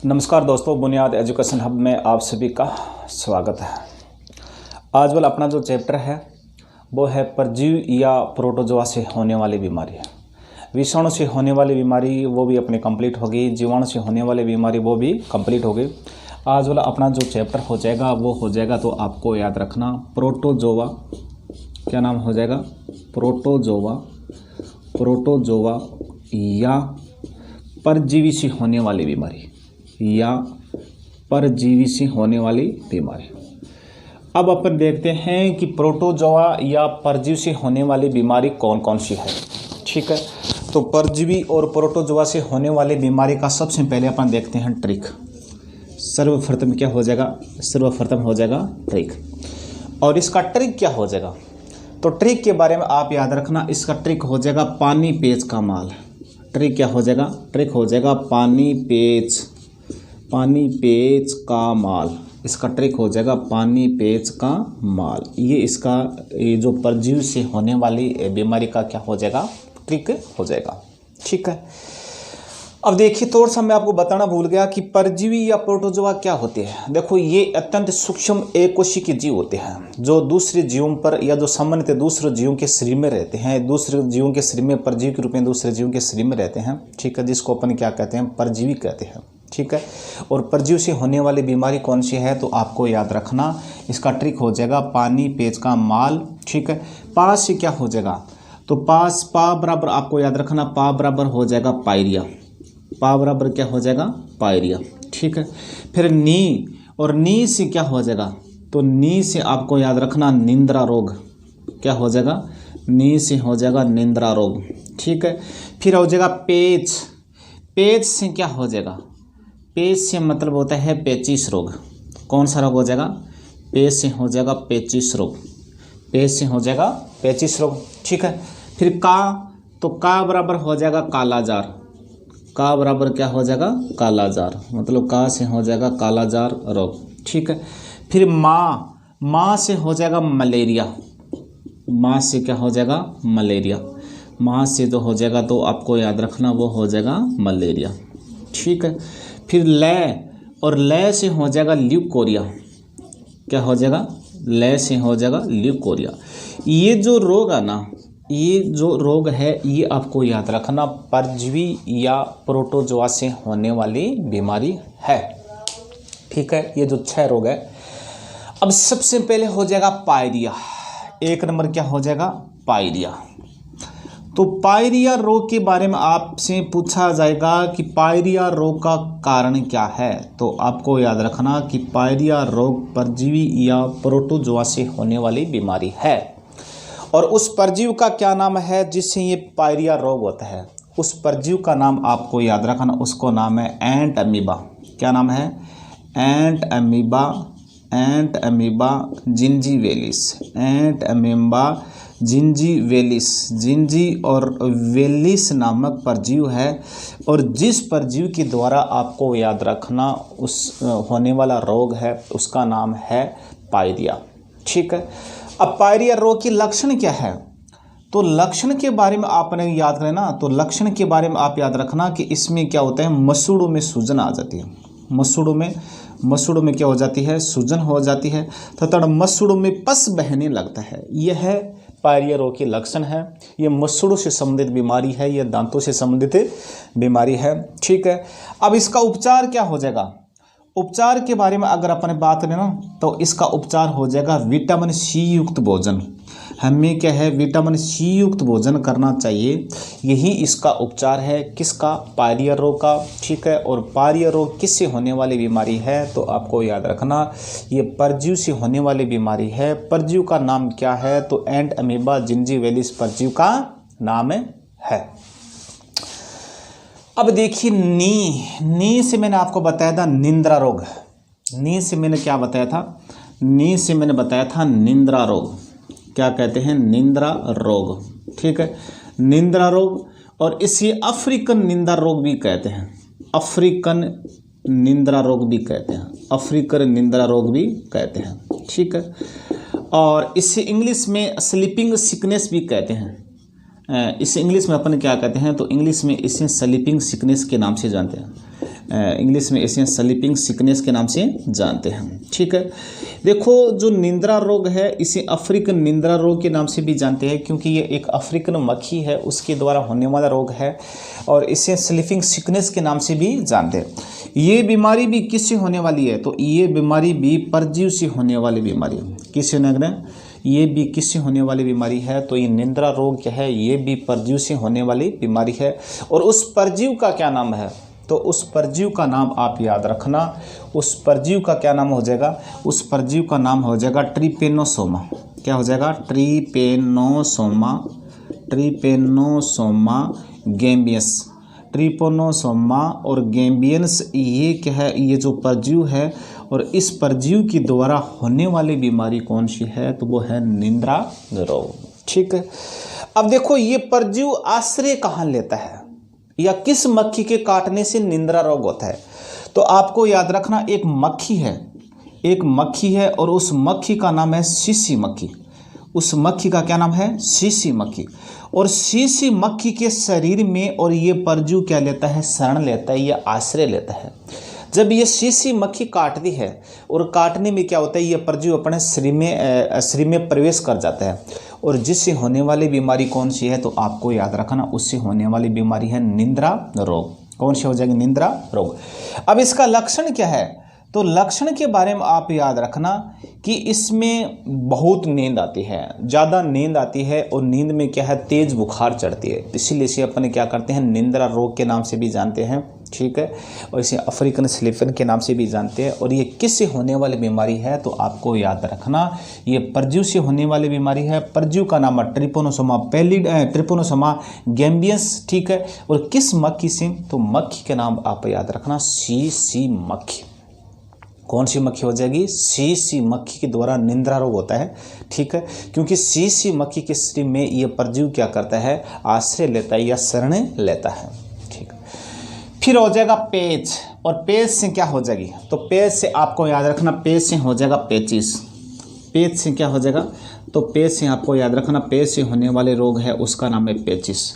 नमस्कार दोस्तों, बुनियाद एजुकेशन हब में आप सभी का स्वागत है। आज वाला अपना जो चैप्टर है वो है परजीवी या प्रोटोजोआ से होने वाली बीमारी है। विषाणु से होने वाली बीमारी वो भी अपनी कंप्लीट होगी, जीवाणु से होने वाली बीमारी वो भी कंप्लीट होगी। आज वाला अपना जो चैप्टर हो जाएगा वो हो जाएगा, तो आपको याद रखना प्रोटोजोआ। क्या नाम हो जाएगा? प्रोटोजोआ या परजीवी से होने वाली बीमारी या परजीवी से होने वाली बीमारी। अब अपन देखते हैं कि प्रोटोजोआ या परजीवी से होने वाली बीमारी कौन कौन सी है। ठीक है, तो परजीवी और प्रोटोजोआ से होने वाली बीमारी का सबसे पहले अपन देखते हैं ट्रिक। सर्वप्रथम क्या हो जाएगा? सर्वप्रथम हो जाएगा ट्रिक। और इसका ट्रिक क्या हो जाएगा? तो ट्रिक के बारे में आप याद रखना, इसका ट्रिक हो जाएगा पानी पेच का माल। ट्रिक क्या हो जाएगा? ट्रिक हो जाएगा पानी पेच का माल। इसका ट्रिक हो जाएगा पानी पेच का माल। ये जो परजीवी से होने वाली बीमारी का क्या हो जाएगा? ट्रिक हो जाएगा। ठीक है, अब देखिए थोड़ा सा मैं आपको बताना भूल गया कि परजीवी या प्रोटोजोआ क्या होते हैं। देखो, ये अत्यंत सूक्ष्म एककोशिकीय जीव होते हैं जो दूसरे जीवों पर या जो सामान्यतः दूसरे जीवों के शरीर में रहते हैं। दूसरे जीवों के शरीर में परजीवी के रूप में दूसरे जीवों के शरीर में रहते हैं। ठीक है, जिसको अपन क्या कहते हैं? परजीवी कहते हैं। ठीक है, और परजीवी से होने वाली बीमारी कौन सी है? तो आपको याद रखना, इसका ट्रिक हो जाएगा पानी पेच का माल। ठीक है, पास से क्या हो जाएगा? तो पा बराबर आपको याद रखना, पा बराबर हो जाएगा पायरिया। पा बराबर क्या हो जाएगा? पायरिया। ठीक है, फिर नी, और नी से क्या हो जाएगा? तो नी से आपको याद रखना निंद्रा रोग। क्या हो जाएगा? नी से हो जाएगा निंद्रा रोग। ठीक है, फिर हो जाएगा पेच। पेच से क्या हो जाएगा? पेच से मतलब होता है पेचिश रोग। कौन सा रोग हो जाएगा? पेच से हो जाएगा पेचिश रोग। पेच से हो जाएगा पेचिश रोग। ठीक है, फिर का, तो का बराबर हो जाएगा कालाजार। का बराबर क्या हो जाएगा? कालाजार, मतलब का से हो जाएगा कालाजार रोग। ठीक है, फिर माँ से हो जाएगा मलेरिया। माँ से क्या हो जाएगा? मलेरिया। माँ से जो हो जाएगा तो आपको याद रखना वो हो जाएगा मलेरिया। ठीक है, फिर लय, और लय से हो जाएगा ल्यूकोरिया। क्या हो जाएगा? लय से हो जाएगा ल्यूकोरिया। ये जो रोग है ना, ये जो रोग है ये आपको याद रखना परजीवी या प्रोटोजोआ से होने वाली बीमारी है। ठीक है, ये जो 6 रोग है। अब सबसे पहले हो जाएगा पायरिया। 1 नंबर क्या हो जाएगा? पायरिया। तो पायरिया रोग के बारे में आपसे पूछा जाएगा कि पायरिया रोग का कारण क्या है। तो आपको याद रखना कि पायरिया रोग परजीवी या प्रोटोजोआ से होने वाली बीमारी है। और उस परजीव का क्या नाम है जिससे ये पायरिया रोग होता है? उस परजीव का नाम आपको याद रखना, उसको नाम है एंट अमीबा। क्या नाम है? एंट अमीबा जिंजीवेलिस। एंट अमीबा जिंजीवेलिस। जिंजी और वेलिस नामक परजीव है, और जिस परजीव के द्वारा आपको याद रखना उस होने वाला रोग है उसका नाम है पायरिया। ठीक है, अब पायरिया रोग के लक्षण क्या है? तो लक्षण के बारे में आपने याद करना, तो लक्षण के बारे में आप याद रखना कि इसमें क्या होता है? मसूड़ों में सूजन आ जाती है। मसूड़ों में क्या हो जाती है? सूजन हो जाती है तथा मसूड़ों में पस बहने लगता है। यह पायरिया रोग के लक्षण है। ये मसूड़ों से संबंधित बीमारी है, यह दांतों से संबंधित बीमारी है। ठीक है, अब इसका उपचार क्या हो जाएगा? उपचार के बारे में अगर अपन बात करें ना, तो इसका उपचार हो जाएगा विटामिन सी युक्त भोजन। हमें क्या है? विटामिन सी युक्त भोजन करना चाहिए। यही इसका उपचार है। किसका? पायरिया रोग का। ठीक है, और पायरिया रोग किससे होने वाली बीमारी है? तो आपको याद रखना ये परजीव से होने वाली बीमारी है। परजीव का नाम क्या है? तो एंट अमीबा जिंजीवेलिस परजीव का नाम है। अब देखिए नी से मैंने आपको बताया था निंद्रा रोग। नी से मैंने क्या बताया था? नी से मैंने बताया था निंद्रा रोग। क्या कहते हैं? निंद्रा रोग। ठीक है, निंद्रा रोग, और इसे अफ्रीकन निंद्रा रोग भी कहते हैं। अफ्रीकन निंद्रा रोग भी कहते हैं। अफ्रीकन निंद्रा रोग भी कहते हैं। ठीक है, और इसे इंग्लिश में स्लीपिंग सिकनेस भी कहते हैं। इसे इंग्लिश में अपन क्या कहते हैं? तो इंग्लिश में इसे स्लीपिंग सिकनेस के नाम से जानते हैं। इंग्लिश में इसे स्लीपिंग सिकनेस के नाम से जानते हैं। ठीक है, देखो जो निंद्रा रोग है इसे अफ्रीकन निंद्रा रोग के नाम से भी जानते हैं, क्योंकि ये एक अफ्रीकन मक्खी है उसके द्वारा होने वाला रोग है, और इसे स्लीपिंग सिकनेस के नाम से भी जानते हैं। ये बीमारी भी किससे होने वाली है? तो ये बीमारी भी परजीव से होने वाली बीमारी है। किससे होने? ये भी किससे होने वाली बीमारी है? तो ये निंद्रा रोग क्या है? ये भी परजीव से होने वाली बीमारी है। और उस परजीव का क्या नाम है? तो उस परजीव का नाम आप याद रखना। उस परजीव का क्या नाम हो जाएगा? उस परजीव का नाम हो जाएगा ट्रिपेनोसोमा। क्या हो जाएगा? ट्रिपेनोसोमा। ट्रिपेनोसोमा गैम्बियस। ट्रिपेनोसोमा और गैम्बियंस ये क्या है? ये जो परजीव है, और इस परजीव के द्वारा होने वाली बीमारी कौन सी है? तो वो है निंद्रा रोग। ठीक है, अब देखो ये परजीव आश्रय कहाँ लेता है या किस मक्खी के काटने से निंद्रा रोग होता है? तो आपको याद रखना एक मक्खी है, एक मक्खी है और उस मक्खी का नाम है सीसी मक्खी। उस मक्खी का क्या नाम है? सीसी मक्खी। और सीसी मक्खी के शरीर में और ये परजीव क्या लेता है? शरण लेता है या आश्रय लेता है। जब ये सीसी मक्खी काटती है और काटने में क्या होता है? ये परजीव अपने शरीर में प्रवेश कर जाता है, और जिससे होने वाली बीमारी कौन सी है? तो आपको याद रखना उससे होने वाली बीमारी है निंद्रा रोग। कौन सी हो जाएगी? निंद्रा रोग। अब इसका लक्षण क्या है? तो लक्षण के बारे में आप याद रखना कि इसमें बहुत नींद आती है, ज़्यादा नींद आती है, और नींद में क्या है? तेज बुखार चढ़ती है। इसीलिए इसे अपन क्या करते हैं? निंद्रा रोग के नाम से भी जानते हैं। ठीक है, और इसे अफ्रीकन स्लीपर के नाम से भी जानते हैं। और ये किससे होने वाली बीमारी है? तो आपको याद रखना ये परजीव से होने वाली बीमारी है। परजीव का नाम है ट्रिपेनोसोमा पैलिड, ट्रिपेनोसोमा गैम्बियस। ठीक है, और किस मक्खी से? तो मक्खी के नाम आप याद रखना सीसी मक्खी। कौन सी मक्खी हो जाएगी? सीसी मक्खी के द्वारा निंद्रा रोग होता है। ठीक है, क्योंकि सीसी मक्खी के शरीर में ये परजीव क्या करता है? आश्रय लेता है या शरण लेता है। ठीक है, फिर हो जाएगा पेच, और पेच से क्या हो जाएगी? तो पेच से आपको याद रखना पेच से हो जाएगा पेचिस। पेच से क्या हो जाएगा? तो पेच से आपको याद रखना पेच से होने वाले रोग है उसका नाम है पेचिस।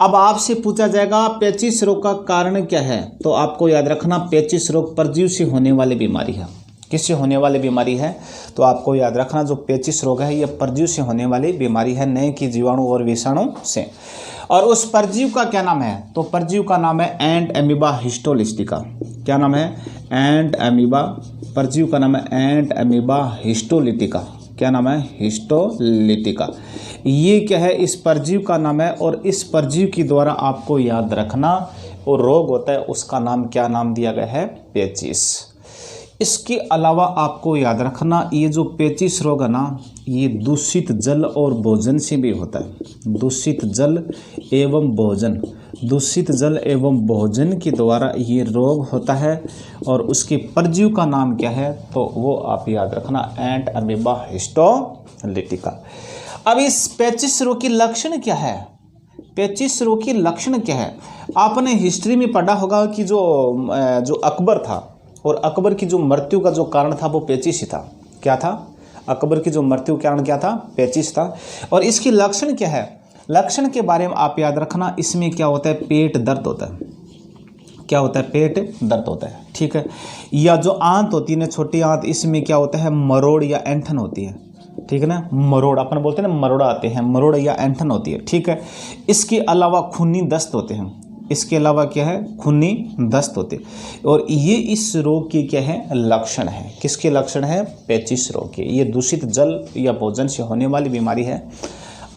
अब आपसे पूछा जाएगा पेचिस रोग का कारण क्या है? तो आपको याद रखना पेचिस रोग परजीव से होने वाली बीमारी है। किससे होने वाली बीमारी है? तो आपको याद रखना जो पेचिस रोग है ये परजीव से होने वाली बीमारी है, न कि जीवाणु और विषाणु से। और उस परजीव का क्या नाम है? तो परजीव का नाम है एंट अमीबा हिस्टोलिस्टिका। क्या नाम है? एंट अमीबा। परजीव का नाम है एंट अमीबा हिस्टोलिटिका। क्या नाम है? हिस्टोलिटिका। ये क्या है? इस परजीव का नाम है, और इस परजीव के द्वारा आपको याद रखना और रोग होता है उसका नाम क्या नाम दिया गया है? पेचिस। इसके अलावा आपको याद रखना ये जो पेचिस रोग है ना ये दूषित जल और भोजन से भी होता है। दूषित जल एवं भोजन, दूषित जल एवं भोजन के द्वारा ये रोग होता है। और उसके परजीव का नाम क्या है? तो वो आप याद रखना एंट अमीबा हिस्टोलिटिका। अब इस पेचिस रोग की लक्षण क्या है? पेचिस रोग की लक्षण क्या है? आपने हिस्ट्री में पढ़ा होगा कि जो अकबर था, और अकबर की जो मृत्यु का जो कारण था वो पेचिस ही था। क्या था? अकबर की जो मृत्यु कारण क्या था? पेचिस था। और इसकी लक्षण क्या है? लक्षण के बारे में आप याद रखना इसमें क्या होता है? पेट दर्द होता है। क्या होता है? पेट दर्द होता है। ठीक है, या जो आंत होती है ना, छोटी आंत, इसमें क्या होता है? मरोड़ या ऐंठन होती है। ठीक है ना, मरोड़ अपन बोलते हैं ना, मरोड़ा आते हैं, मरोड़ या ऐंठन होती है। ठीक है, इसके अलावा खूनी दस्त होते हैं। इसके अलावा क्या है? खूनी दस्त होते। और ये इस रोग के क्या है? लक्षण है। किसके लक्षण है? पेचिस रोग के। ये दूषित जल या भोजन से होने वाली बीमारी है।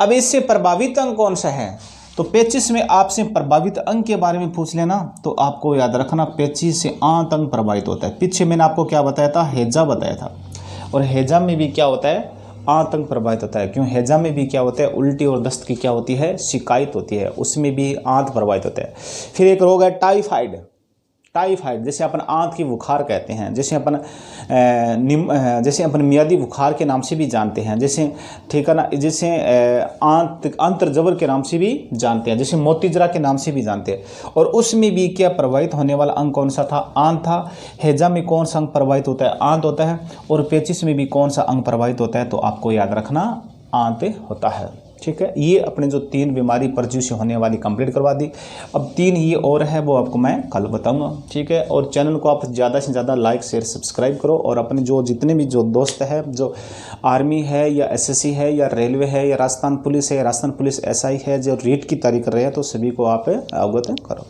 अब इससे प्रभावित अंग कौन सा है? तो पेचिस में आपसे प्रभावित अंग के बारे में पूछ लेना तो आपको याद रखना पेचिस से आंत अंग प्रभावित होता है। पीछे मैंने आपको क्या बताया था? हैजा बताया था। और हैजा में भी क्या होता है? आंत प्रभावित होता है। क्यों? हैजा में भी क्या होता है? उल्टी और दस्त की क्या होती है? शिकायत होती है, उसमें भी आंत प्रभावित होता है। फिर एक रोग है टाइफाइड। टाइफाइड जैसे अपन आंत की बुखार कहते हैं, जैसे अपन मियादी बुखार के नाम से भी जानते हैं, जैसे ठीक है ना, जैसे अंतर्जबर के नाम से भी जानते हैं, जैसे मोतीजरा के नाम से भी जानते हैं। और उसमें भी क्या प्रभावित होने वाला अंग कौन सा था? आंत था। हैजा में कौन सा अंग प्रभावित होता है? आंत होता है। और पेचिस में भी कौन सा अंग प्रभावित होता है? तो आपको याद रखना आंत होता है। ठीक है। ये अपने जो 3 बीमारी परजीवी से होने वाली कंप्लीट करवा दी। अब 3 ये और है वो आपको मैं कल बताऊंगा, ठीक है। और चैनल को आप ज़्यादा से ज़्यादा लाइक शेयर सब्सक्राइब करो, और अपने जो जितने भी जो दोस्त है, जो आर्मी है या एसएससी है या रेलवे है या राजस्थान पुलिस है, राजस्थान पुलिस एसआई है, जो रीट की तैयारी कर रहे हैं, तो सभी को आप अवगत करो।